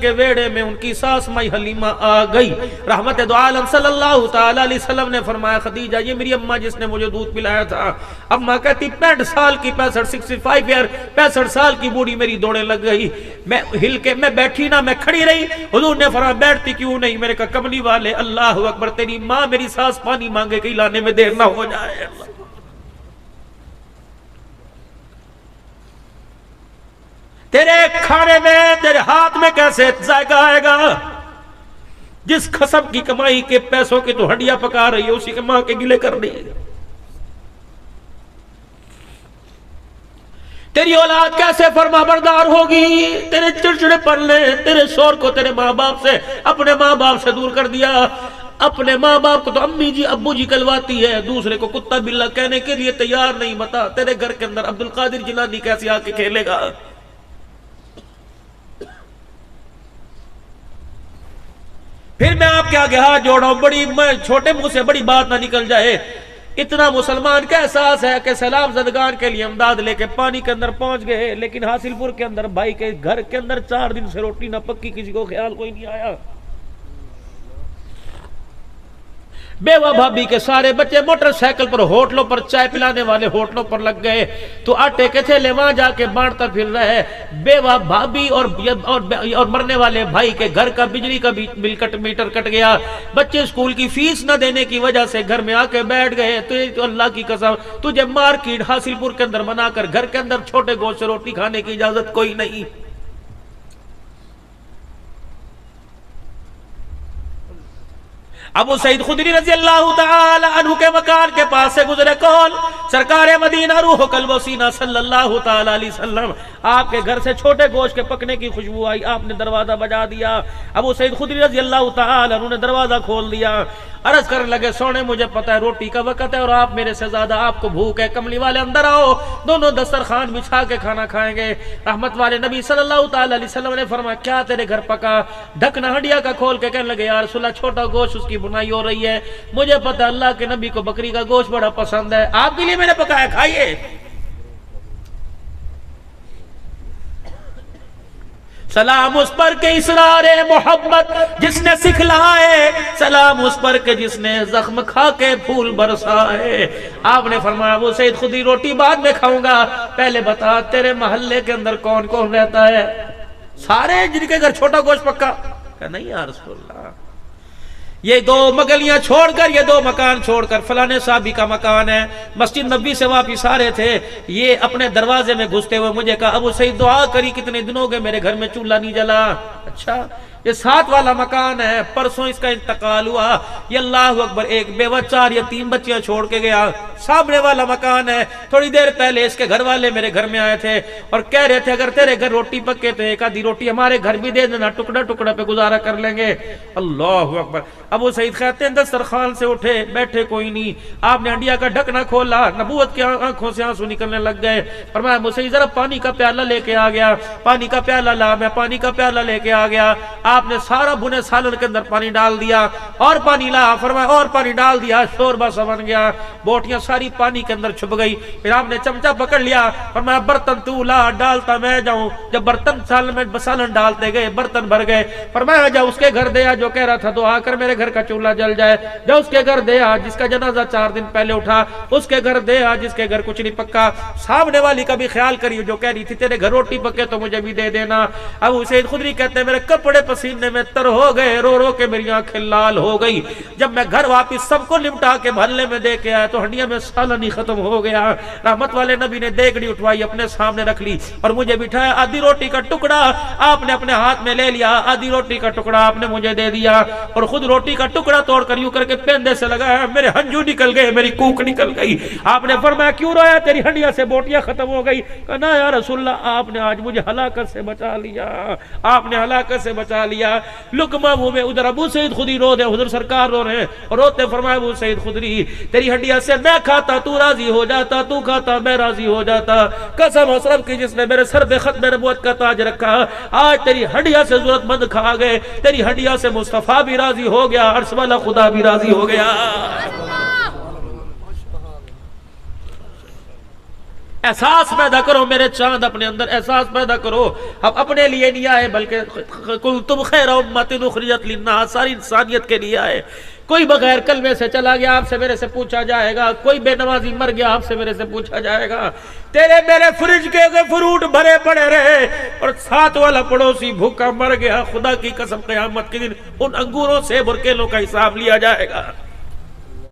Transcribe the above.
کے ویڑے میں ان کی ساس مائی حلیمہ آ گئی، رحمت دو عالم صلی اللہ تعالی علیہ وسلم نے فرمایا خدیجہ یہ میری اما جس نے مجھے دودھ پلایا تھا۔ اما کہتی 65 سال کی 65 سال کی بوڑھی میری دوڑیں لگ گئی، میں ہل کے میں بیٹھی نہ میں کھڑی رہی۔ حضور نے فرمایا بیٹھتی کیوں نہیں؟ میرے کہا کملی والے اللہ اکبر، تیری ماں میری ساس پانی مانگے گئی، لانے میں دیر نہ ہو جائے۔ تیرے کھانے میں تیرے ہاتھ میں کیسے ذائقہ آئے گا؟ جس قسم کی کمائی کے پیسوں کی تو ہڈیاں پکا رہی ہے اسی کے ماں کے گلے کر رہی ہے۔ تیری اولاد کیسے فرما بردار ہوگی؟ تیرے چڑچڑے پن لے، تیرے شور کو تیرے ماں باپ سے، اپنے ماں باپ سے دور کر دیا۔ اپنے ماں باپ کو تو امی جی ابو جی کلواتی ہے، دوسرے کو کتا بلا کہنے کے لیے تیار نہیں۔ بتا تیرے گھر کے اندر عبد القادر جیلانی کیسے آ کے کھیلے گا؟ پھر میں آپ کے آگے ہاتھ جوڑا ہوں، بڑی میں چھوٹے منہ سے بڑی بات نہ نکل جائے۔ اتنا مسلمان کا احساس ہے کہ سیلاب زدگان کے لیے امداد لے کے پانی کے اندر پہنچ گئے، لیکن حاصل پور کے اندر بھائی کے گھر کے اندر 4 دن سے روٹی نہ پکی، کسی کو خیال کوئی نہیں آیا۔ بیوہ بھابی کے سارے بچے موٹر سائیکل پر ہوٹلوں پر چائے پلانے والے ہوٹلوں پر لگ گئے، تو آٹے کے تھیلے وہاں جا کے بانٹتا پھر رہے۔ بیوہ بھابی اور مرنے والے بھائی کے گھر کا بجلی کا میٹر کٹ گیا، بچے اسکول کی فیس نہ دینے کی وجہ سے گھر میں آ کے بیٹھ گئے۔ تو اللہ کی قسم تجھے مارکیٹ حاصل پور کے اندر بنا کر گھر کے اندر چھوٹے گوشت سے روٹی کھانے کی اجازت کوئی نہیں۔ ابو سعید خدری رضی اللہ تعالی عنہ کے مکان کے پاس سے گزرے کون؟ سرکار مدینہ روح قلب و سینہ صلی اللہ تعالی علیہ وسلم۔ آپ کے گھر سے چھوٹے گوشت کے پکنے کی خوشبو آئی، آپ نے دروازہ بجا دیا۔ ابو سعید خدری رضی اللہ تعالی عنہ نے دروازہ کھول دیا، عرض کرنے لگے سونے مجھے پتا ہے روٹی کا وقت ہے اور آپ میرے سے زیادہ آپ کو بھوک ہے، کملی والے اندر آؤ، دونوں دسترخوان بچھا کے کھانا کھائیں گے۔ رحمت والے نبی صلی اللہ تعالی علیہ وسلم نے فرمایا کیا تیرے گھر پکا؟ ڈھکنا ہڈیا کا کھول کے کہنے لگے یا رسول اللہ چھوٹا گوشت اس کی بنائی ہو رہی ہے، مجھے پتا اللہ کے نبی کو بکری کا گوشت بڑا پسند ہے، آپ کے لیے میں نے پکایا، کھائیے۔ سلام اس پر کے اسرار محبت جس نے سکھلائے، سلام اس پر کے جس نے زخم کھا کے پھول برسائے۔ آپ نے فرمایا وہ سید خودی روٹی بعد میں کھاؤں گا، پہلے بتا تیرے محلے کے اندر کون کون رہتا ہے؟ سارے جن کے گھر چھوٹا گوشت پکا؟ کہ نہیں یا رسول اللہ، یہ 2 مگلیاں چھوڑ کر، یہ 2 مکان چھوڑ کر فلانے صحابی کا مکان ہے، مسجد نبی سے واپس آ رہے تھے، یہ اپنے دروازے میں گھستے ہوئے مجھے کہا ابو سعید دعا کری کتنے دنوں گئے میرے گھر میں چولہا نہیں جلا۔ اچھا یہ 7 والا مکان ہے، پرسوں اس کا انتقال ہوا، یہ اللہ اکبر ایک بیوہ 4 یا 3 بچیاں چھوڑ کے گیا۔ سامنے والا مکان ہے، تھوڑی دیر پہلے اس کے گھر والے میرے گھر میں آئے تھے اور کہہ رہے تھے اگر تیرے گھر روٹی پکے تو ایک آدھی روٹی ہمارے گھر بھی دے دینا، ٹکڑا ٹکڑا پہ گزارا کر لیں گے۔ اللہ اکبر۔ ابو سعید کہتے ہیں دسترخوان سے اٹھے، بیٹھے کوئی نہیں، آپ نے ہنڈیا کا ڈھکنا کھولا، نبوت کی آنکھوں سے آنسو نکلنے لگ گئے۔ فرمایا ابو سعید ذرا پانی کا پیالہ لے کے آ گیا، پانی کا پیالہ لا، میں پانی کا پیالہ لے کے آ گیا، آپ نے سارا بھنے سالن کے اندر پانی ڈال دیا اور پانی لا، فرمایا اور پانی ڈال دیا، شوربہ سا بن گیا، بوٹیاں ساری پانی کے اندر چھپ گئی۔ پھر آپ نے چمچہ پکڑ لیا، فرمایا برتن تو لا، ڈالتا میں جاؤں۔ جب برتن سالن میں سالن ڈالتے گئے برتن بھر گئے، فرمایا جا اس کے گھر دیا جو کہہ رہا تھا دعا کر میرے گھر کا چولہا جل جائے، جا اس کے گھر دیا جس کا جنازہ 4 دن پہلے اٹھا، اس کے گھر دیا جس کے گھر کچھ نہیں پکا، سامنے والی کا بھی خیال کریے جو کہہ رہی تھی تیرے گھر روٹی پکے تو مجھے بھی دے دینا۔ ابو سعید خدری کہتے ہیں میرے کپڑے پسینے میں تر ہو گئے، رو رو کے میری آنکھیں لال ہو گئی۔ جب میں گھر واپس سب کو نمٹا کے محلے میں دے کے آیا تو ہڈیاں میں سالن ہی ختم ہو گیا۔ رحمت والے نبی نے دیگڑی اٹھوائی اپنے سامنے رکھ لی اور مجھے بٹھایا، آدھی روٹی کا ٹکڑا آپ نے اپنے ہاتھ میں لے لیا، آدھی روٹی کا ٹکڑا آپ نے مجھے دے دیا اور خود روٹی کا ٹکڑا توڑ کر یوں کر کے پیندے سے لگایا، میرے ہنجو نکل گئے، میری کوک نکل گئی۔ آپ نے فرمایا کیوں رویا؟ تیری ہڈیاں سے بوٹیاں ختم ہو گئی۔ کہنا یا رسول اللہ آپ نے آج مجھے ہلاکت سے بچا لیا، آپ نے ہلاکت سے بچا لیا۔ لقمہ منہ میں، ادھر ابو سعید خدری رو دے، حضور سرکار رو رہے ہیں اور روتے فرمایا ابو سعید خدری تیری ہڈیاں سے میں کھاتا تو راضی ہو جاتا، تو کھاتا میں راضی ہو جاتا، قسم اس رب کی جس نے میرے سر پہ ختم نبوت کا تاج رکھا، آج تیری ہڈیاں سے ضرورت مند کھا گئے، تیری ہڈیاں سے مصطفیٰ بھی راضی ہو گیا، عرش والا خدا بھی راضی ہو گیا۔ احساس پیدا کرو میرے چاند، اپنے اندر احساس پیدا کرو اب اپنے لیے نہیں آئے بلکہ کنتم خیر امۃ اخرجت للناس، ساری انسانیت کے لیے آئے۔ کوئی بغیر کلمے سے چلا گیا آپ سے میرے سے پوچھا جائے گا، کوئی بے نمازی مر گیا آپ سے میرے سے پوچھا جائے گا، تیرے میرے فریج کے فروٹ بھرے پڑے رہے اور ساتھ والا پڑوسی بھوکا مر گیا، خدا کی قسم قیامت کے دن ان انگوروں سے برکیلوں کا حساب لیا جائے گا۔